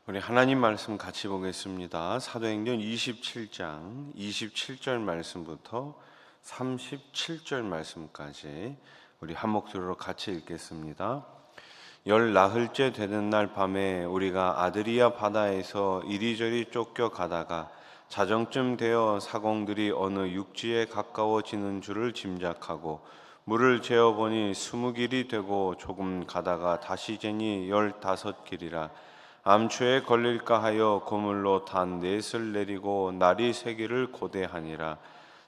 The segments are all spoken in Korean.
우리 하나님 말씀 같이 보겠습니다. 사도행전 27장 27절 말씀부터 37절 말씀까지 우리 한 목소리로 같이 읽겠습니다. 열 나흘째 되는 날 밤에 우리가 아드리아 바다에서 이리저리 쫓겨 가다가 자정쯤 되어 사공들이 어느 육지에 가까워지는 줄을 짐작하고 물을 재어보니 20길이 되고 조금 가다가 다시 재니 15길이라 암초에 걸릴까 하여 그물로 단 넷을 내리고 날이 새기를 고대하니라.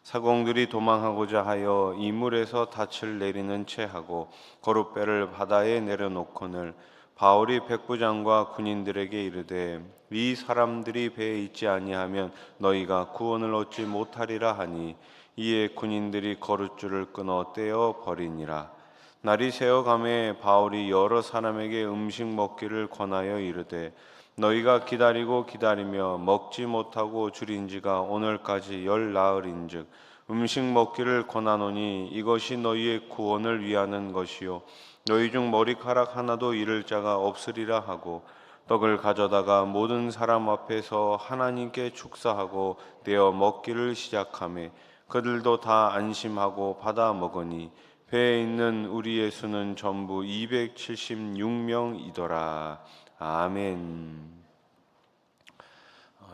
사공들이 도망하고자 하여 이물에서 닻을 내리는 채 하고 거룻배를 바다에 내려놓거늘 바울이 백부장과 군인들에게 이르되 이 사람들이 배에 있지 아니하면 너희가 구원을 얻지 못하리라 하니 이에 군인들이 거룻줄을 끊어 떼어 버리니라. 날이 새어가매 바울이 여러 사람에게 음식 먹기를 권하여 이르되 너희가 기다리고 기다리며 먹지 못하고 줄인 지가 오늘까지 열 나흘인즉 음식 먹기를 권하노니 이것이 너희의 구원을 위하는 것이요 너희 중 머리카락 하나도 잃을 자가 없으리라 하고 떡을 가져다가 모든 사람 앞에서 하나님께 축사하고 떼어 먹기를 시작하매 그들도 다 안심하고 받아 먹으니 배에 있는 우리의 수는 전부 276명이더라. 아멘.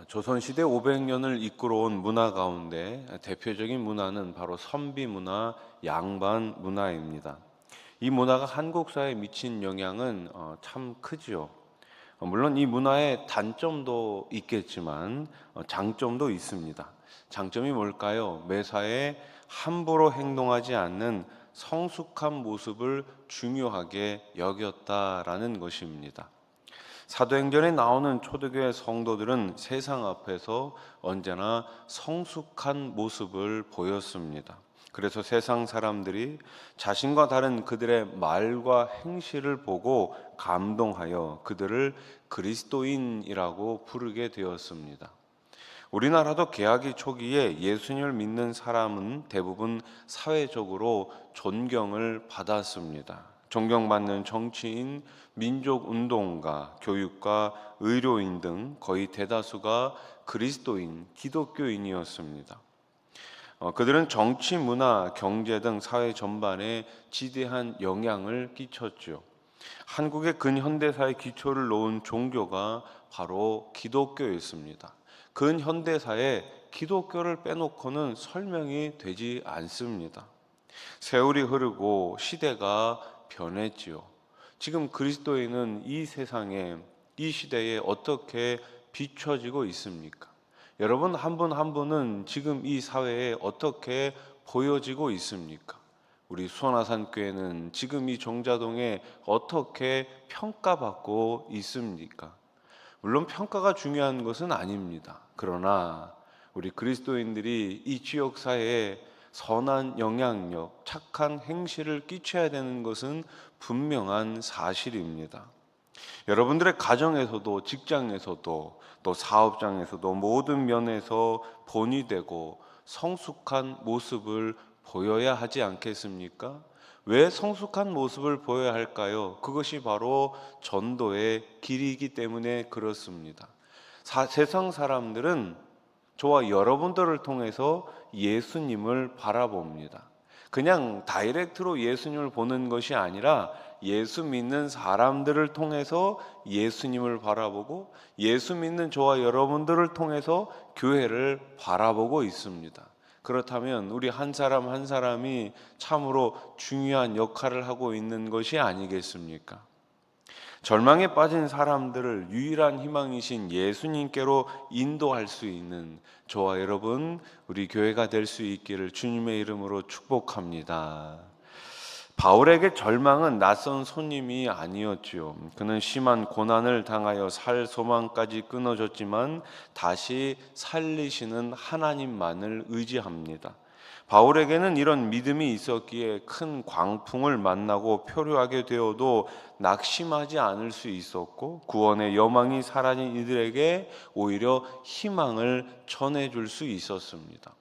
조선시대 500년을 이끌어온 문화 가운데 대표적인 문화는 바로 선비 문화, 양반 문화입니다. 이 문화가 한국 사회에 미친 영향은 참 크지요. 물론 이 문화의 단점도 있겠지만 장점도 있습니다. 장점이 뭘까요? 매사에 함부로 행동하지 않는 성숙한 모습을 중요하게 여겼다라는 것입니다. 사도행전에 나오는 초대교회 성도들은 세상 앞에서 언제나 성숙한 모습을 보였습니다. 그래서 세상 사람들이 자신과 다른 그들의 말과 행실을 보고 감동하여 그들을 그리스도인이라고 부르게 되었습니다. 우리나라도 개화기 초기에 예수님을 믿는 사람은 대부분 사회적으로 존경을 받았습니다. 존경받는 정치인, 민족운동가, 교육가, 의료인 등 거의 대다수가 그리스도인, 기독교인이었습니다. 그들은 정치, 문화, 경제 등 사회 전반에 지대한 영향을 끼쳤죠. 한국의 근현대사의 기초를 놓은 종교가 바로 기독교였습니다. 근현대사에 기독교를 빼놓고는 설명이 되지 않습니다. 세월이 흐르고 시대가 변했지요. 지금 그리스도인은 이 세상에, 이 시대에 어떻게 비춰지고 있습니까? 여러분 한 분 한 분은 지금 이 사회에 어떻게 보여지고 있습니까? 우리 수원아산교회는 지금 이 정자동에 어떻게 평가받고 있습니까? 물론 평가가 중요한 것은 아닙니다. 그러나 우리 그리스도인들이 이 지역 사회에 선한 영향력, 착한 행실을 끼쳐야 되는 것은 분명한 사실입니다. 여러분들의 가정에서도 직장에서도 또 사업장에서도 모든 면에서 본이 되고 성숙한 모습을 보여야 하지 않겠습니까? 왜 성숙한 모습을 보여야 할까요? 그것이 바로 전도의 길이기 때문에 그렇습니다. 세상 사람들은 저와 여러분들을 통해서 예수님을 바라봅니다. 그냥 다이렉트로 예수님을 보는 것이 아니라 예수 믿는 사람들을 통해서 예수님을 바라보고 예수 믿는 저와 여러분들을 통해서 교회를 바라보고 있습니다. 그렇다면 우리 한 사람 한 사람이 참으로 중요한 역할을 하고 있는 것이 아니겠습니까? 절망에 빠진 사람들을 유일한 희망이신 예수님께로 인도할 수 있는 저와 여러분, 우리 교회가 될 수 있기를 주님의 이름으로 축복합니다. 바울에게 절망은 낯선 손님이 아니었지요. 그는 심한 고난을 당하여 살 소망까지 끊어졌지만 다시 살리시는 하나님만을 의지합니다. 바울에게는 이런 믿음이 있었기에 큰 광풍을 만나고 표류하게 되어도 낙심하지 않을 수 있었고 구원의 여망이 사라진 이들에게 오히려 희망을 전해줄 수 있었습니다.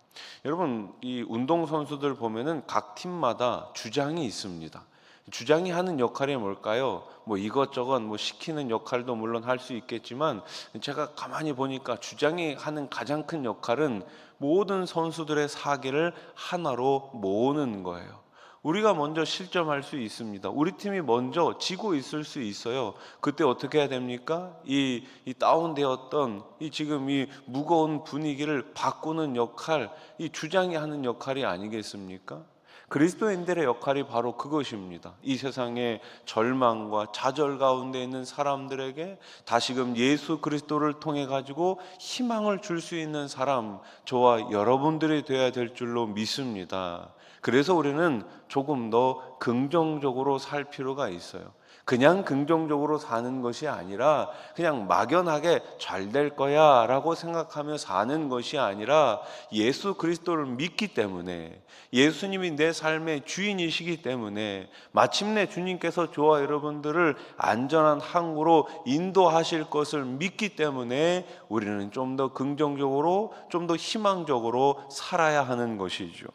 여러분, 이 운동선수들 보면은 각 팀마다 주장이 있습니다. 주장이 하는 역할이 뭘까요? 이것저것 시키는 역할도 물론 할 수 있겠지만, 제가 가만히 보니까 주장이 하는 가장 큰 역할은 모든 선수들의 사기를 하나로 모으는 거예요. 우리가 먼저 실점할 수 있습니다. 우리 팀이 먼저 지고 있을 수 있어요. 그때 어떻게 해야 됩니까? 이 다운되었던 지금 이 무거운 분위기를 바꾸는 역할, 이 주장이 하는 역할이 아니겠습니까? 그리스도인들의 역할이 바로 그것입니다. 이 세상의 절망과 좌절 가운데 있는 사람들에게 다시금 예수 그리스도를 통해 가지고 희망을 줄 수 있는 사람, 저와 여러분들이 되어야 될 줄로 믿습니다. 그래서 우리는 조금 더 긍정적으로 살 필요가 있어요. 그냥 긍정적으로 사는 것이 아니라 그냥 막연하게 잘 될 거야 라고 생각하며 사는 것이 아니라, 예수 그리스도를 믿기 때문에, 예수님이 내 삶의 주인이시기 때문에, 마침내 주님께서 저와 여러분들을 안전한 항구로 인도하실 것을 믿기 때문에 우리는 좀 더 긍정적으로, 좀 더 희망적으로 살아야 하는 것이죠.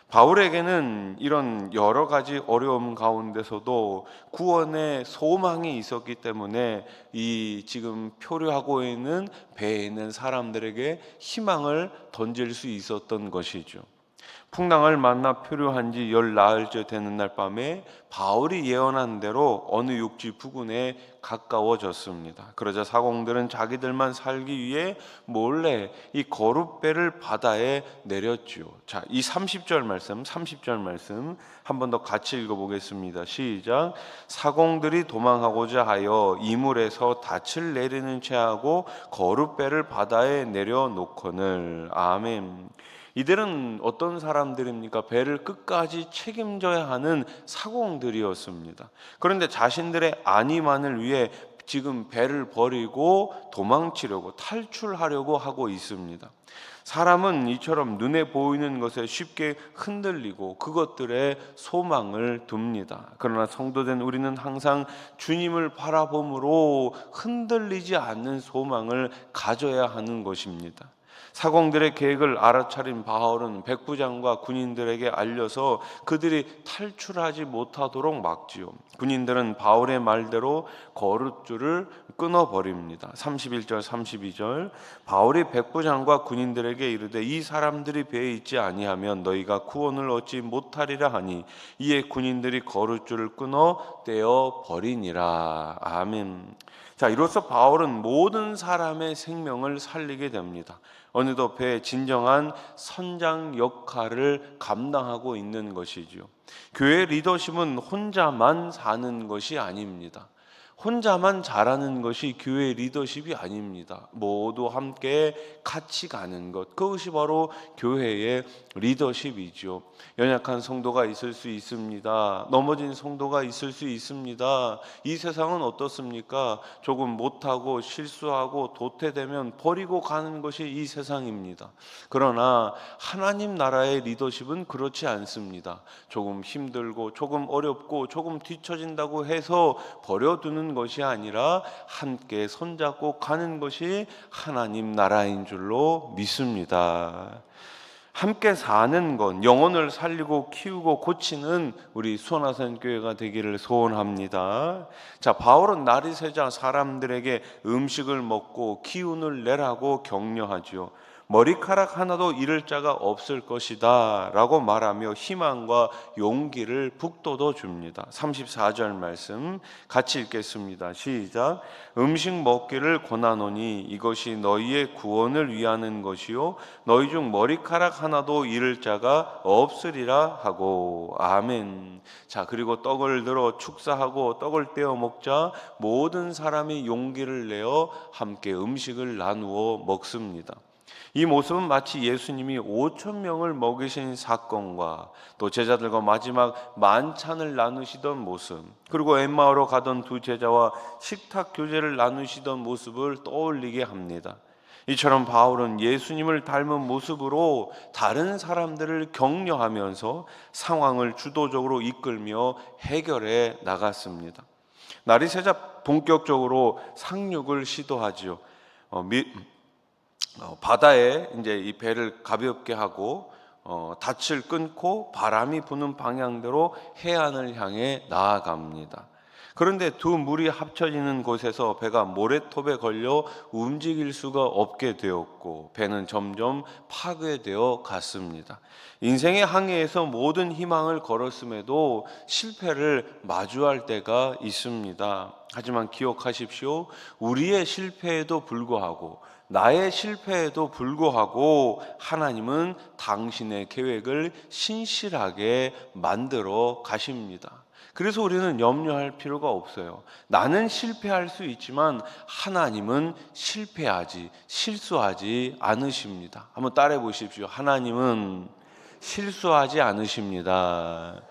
바울에게는 이런 여러 가지 어려움 가운데서도 구원의 소망이 있었기 때문에 이 지금 표류하고 있는 배에 있는 사람들에게 희망을 던질 수 있었던 것이죠. 풍랑을 만나 표류한 지 열 나흘째 되는 날 밤에 바울이 예언한 대로 어느 육지 부근에 가까워졌습니다. 그러자 사공들은 자기들만 살기 위해 몰래 이 거룻배를 바다에 내렸지요. 자, 이 30절 말씀 한 번 더 같이 읽어보겠습니다. 시작. 사공들이 도망하고자 하여 이물에서 닻을 내리는 채 하고 거룻배를 바다에 내려놓거늘. 아멘. 이들은 어떤 사람들입니까? 배를 끝까지 책임져야 하는 사공들이었습니다. 그런데 자신들의 안위만을 위해 지금 배를 버리고 도망치려고, 탈출하려고 하고 있습니다. 사람은 이처럼 눈에 보이는 것에 쉽게 흔들리고 그것들에 소망을 둡니다. 그러나 성도된 우리는 항상 주님을 바라봄으로 흔들리지 않는 소망을 가져야 하는 것입니다. 사공들의 계획을 알아차린 바울은 백부장과 군인들에게 알려서 그들이 탈출하지 못하도록 막지요. 군인들은 바울의 말대로 거룻줄을 끊어버립니다. 31절 32절 바울이 백부장과 군인들에게 이르되 이 사람들이 배에 있지 아니하면 너희가 구원을 얻지 못하리라 하니 이에 군인들이 거룻줄을 끊어 떼어 버리니라. 아멘. 자, 이로써 바울은 모든 사람의 생명을 살리게 됩니다. 어느덧 배의 진정한 선장 역할을 감당하고 있는 것이지요. 교회 리더십은 혼자만 사는 것이 아닙니다. 혼자만 잘하는 것이 교회 리더십이 아닙니다. 모두 함께 같이 가는 것, 그것이 바로 교회의 리더십이죠. 연약한 성도가 있을 수 있습니다. 넘어진 성도가 있을 수 있습니다. 이 세상은 어떻습니까? 조금 못하고 실수하고 도태되면 버리고 가는 것이 이 세상입니다. 그러나 하나님 나라의 리더십은 그렇지 않습니다. 조금 힘들고 조금 어렵고 조금 뒤처진다고 해서 버려두는 것이 아니라 함께 손잡고 가는 것이 하나님 나라인 줄로 믿습니다. 함께 사는 것, 영혼을 살리고 키우고 고치는 우리 수원하산 교회가 되기를 소원합니다. 자, 바울은 날이 새자 사람들에게 음식을 먹고 기운을 내라고 격려하죠. 머리카락 하나도 잃을 자가 없을 것이다 라고 말하며 희망과 용기를 북돋워 줍니다. 34절 말씀 같이 읽겠습니다. 시작. 음식 먹기를 권하노니 이것이 너희의 구원을 위하는 것이요 너희 중 머리카락 하나도 잃을 자가 없으리라 하고. 아멘. 자, 그리고 떡을 들어 축사하고 떡을 떼어 먹자 모든 사람이 용기를 내어 함께 음식을 나누어 먹습니다. 이 모습은 마치 예수님이 5천 명을 먹이신 사건과 또 제자들과 마지막 만찬을 나누시던 모습, 그리고 엠마오로 가던 두 제자와 식탁 교제를 나누시던 모습을 떠올리게 합니다. 이처럼 바울은 예수님을 닮은 모습으로 다른 사람들을 격려하면서 상황을 주도적으로 이끌며 해결해 나갔습니다. 날이 새자 본격적으로 상륙을 시도하지요. 바다에 이제 이 배를 가볍게 하고 닻을 끊고 바람이 부는 방향대로 해안을 향해 나아갑니다. 그런데 두 물이 합쳐지는 곳에서 배가 모래톱에 걸려 움직일 수가 없게 되었고 배는 점점 파괴되어 갔습니다. 인생의 항해에서 모든 희망을 걸었음에도 실패를 마주할 때가 있습니다. 하지만 기억하십시오. 우리의 실패에도 불구하고 나의 실패에도 불구하고 하나님은 당신의 계획을 신실하게 만들어 가십니다. 그래서 우리는 염려할 필요가 없어요. 나는 실패할 수 있지만 하나님은 실수하지 않으십니다. 한번 따라해 보십시오. 하나님은 실수하지 않으십니다.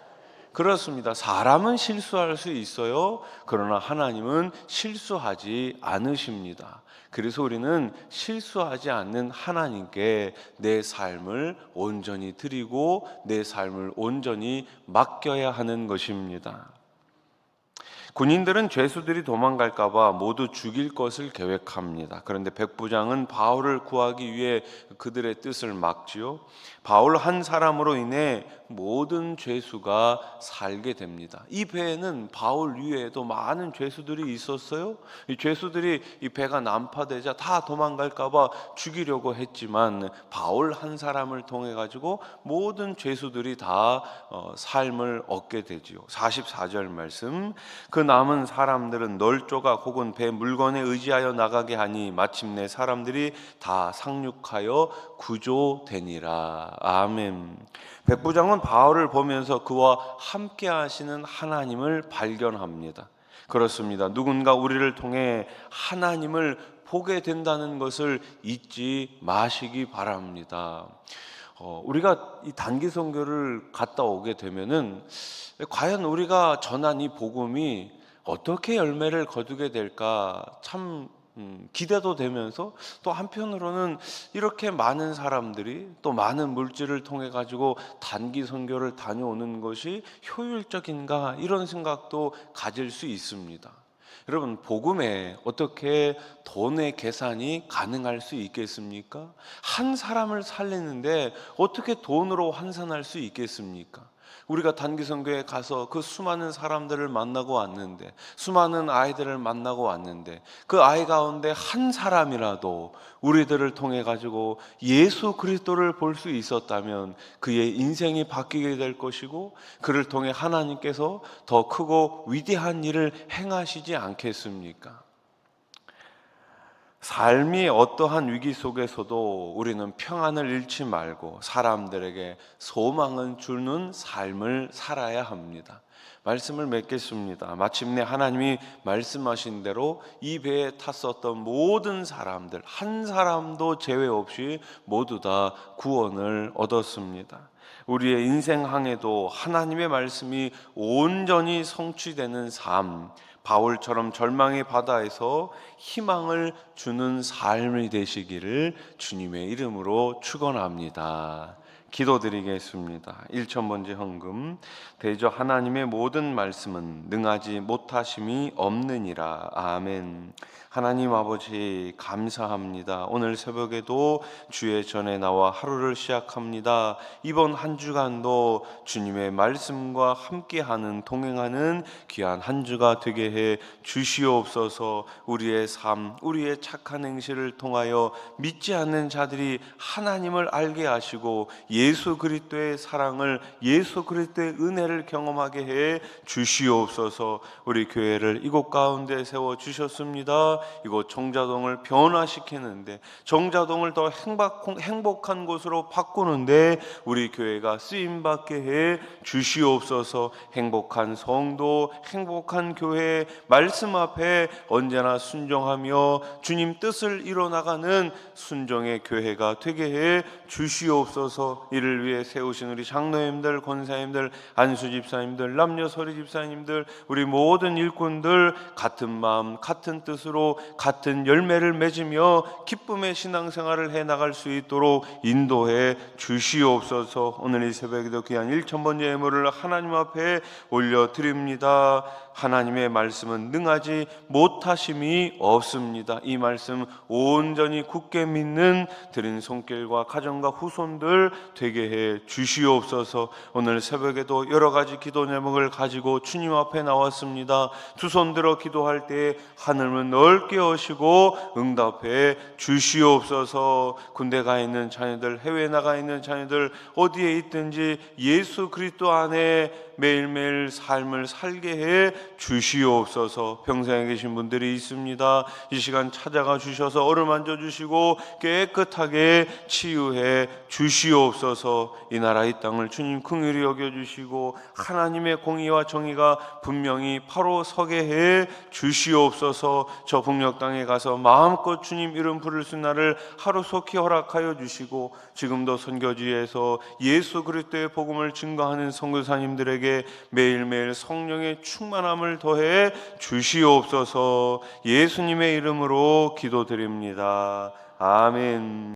그렇습니다. 사람은 실수할 수 있어요. 그러나 하나님은 실수하지 않으십니다. 그래서 우리는 실수하지 않는 하나님께 내 삶을 온전히 드리고 내 삶을 온전히 맡겨야 하는 것입니다. 군인들은 죄수들이 도망갈까 봐 모두 죽일 것을 계획합니다. 그런데 백부장은 바울을 구하기 위해 그들의 뜻을 막지요. 바울 한 사람으로 인해 모든 죄수가 살게 됩니다. 이 배에는 바울 이외에도 많은 죄수들이 있었어요. 이 죄수들이 이 배가 난파되자 다 도망갈까 봐 죽이려고 했지만 바울 한 사람을 통해 가지고 모든 죄수들이 다 삶을 얻게 되지요. 44절 말씀. 그 남은 사람들은 널조각 혹은 배 물건에 의지하여 나가게 하니 마침내 사람들이 다 상륙하여 구조되니라. 아멘. 백부장은 바울을 보면서 그와 함께 하시는 하나님을 발견합니다. 그렇습니다. 누군가 우리를 통해 하나님을 보게 된다는 것을 잊지 마시기 바랍니다. 우리가 이 단기 선교를 갔다 오게 되면은 과연 우리가 전한 이 복음이 어떻게 열매를 거두게 될까 참 기대도 되면서 또 한편으로는 이렇게 많은 사람들이 또 많은 물질을 통해 가지고 단기 선교를 다녀오는 것이 효율적인가 이런 생각도 가질 수 있습니다. 여러분, 복음에 어떻게 돈의 계산이 가능할 수 있겠습니까? 한 사람을 살리는데 어떻게 돈으로 환산할 수 있겠습니까? 우리가 단기 선교에 가서 그 수많은 사람들을 만나고 왔는데, 수많은 아이들을 만나고 왔는데 그 아이 가운데 한 사람이라도 우리들을 통해 가지고 예수 그리스도를 볼 수 있었다면 그의 인생이 바뀌게 될 것이고 그를 통해 하나님께서 더 크고 위대한 일을 행하시지 않겠습니까? 삶이 어떠한 위기 속에서도 우리는 평안을 잃지 말고 사람들에게 소망을 주는 삶을 살아야 합니다. 말씀을 맺겠습니다. 마침내 하나님이 말씀하신 대로 이 배에 탔었던 모든 사람들 한 사람도 제외 없이 모두 다 구원을 얻었습니다. 우리의 인생 항에도 하나님의 말씀이 온전히 성취되는 삶, 바울처럼 절망의 바다에서 희망을 주는 삶이 되시기를 주님의 이름으로 축원합니다. 기도드리겠습니다. 1,000번째 헌금. 대저 하나님의 모든 말씀은 능하지 못하심이 없느니라. 아멘. 하나님 아버지 감사합니다. 오늘 새벽에도 주의 전에 나와 하루를 시작합니다. 이번 한 주간도 주님의 말씀과 함께하는 동행하는 귀한 한 주가 되게 해 주시옵소서. 우리의 삶, 우리의 착한 행실을 통하여 믿지 않는 자들이 하나님을 알게 하시고 예수 그리스도의 사랑을, 예수 그리스도의 은혜를 경험하게 해 주시옵소서. 우리 교회를 이곳 가운데 세워 주셨습니다. 이곳 정자동을 변화시키는데, 정자동을 더 행복한 곳으로 바꾸는데 우리 교회가 쓰임받게 해 주시옵소서. 행복한 성도, 행복한 교회, 말씀 앞에 언제나 순종하며 주님 뜻을 이뤄나가는 순종의 교회가 되게 해 주시옵소서. 이를 위해 세우신 우리 장로님들, 권사님들, 안수 집사님들, 남녀 서리 집사님들, 우리 모든 일꾼들 같은 마음, 같은 뜻으로 같은 열매를 맺으며 기쁨의 신앙생활을 해나갈 수 있도록 인도해 주시옵소서. 오늘 이 새벽에도 귀한 1,000번째 예물을 하나님 앞에 올려드립니다. 하나님의 말씀은 능하지 못하심이 없습니다. 이 말씀 온전히 굳게 믿는 드린 손길과 가정과 후손들 되게 해 주시옵소서. 오늘 새벽에도 여러 가지 기도 제목을 가지고 주님 앞에 나왔습니다. 두 손 들어 기도할 때 하늘을 넓게 여시고 응답해 주시옵소서. 군대 가 있는 자녀들, 해외에 나가 있는 자녀들, 어디에 있든지 예수 그리스도 안에 매일매일 삶을 살게 해 주시옵소서. 병상에 계신 분들이 있습니다. 이 시간 찾아가 주셔서 어루만져 주시고 깨끗하게 치유해 주시옵소서. 이 나라 이 땅을 주님 긍휼히 여겨 주시고 하나님의 공의와 정의가 분명히 바로 서게 해 주시옵소서. 저 북녘 땅에 가서 마음껏 주님 이름 부를 수 날을 하루속히 허락하여 주시고 지금도 선교지에서 예수 그리스도의 복음을 증거하는 선교사님들에게 매일매일 성령의 충만함을 더해 주시옵소서. 예수님의 이름으로 기도드립니다. 아멘.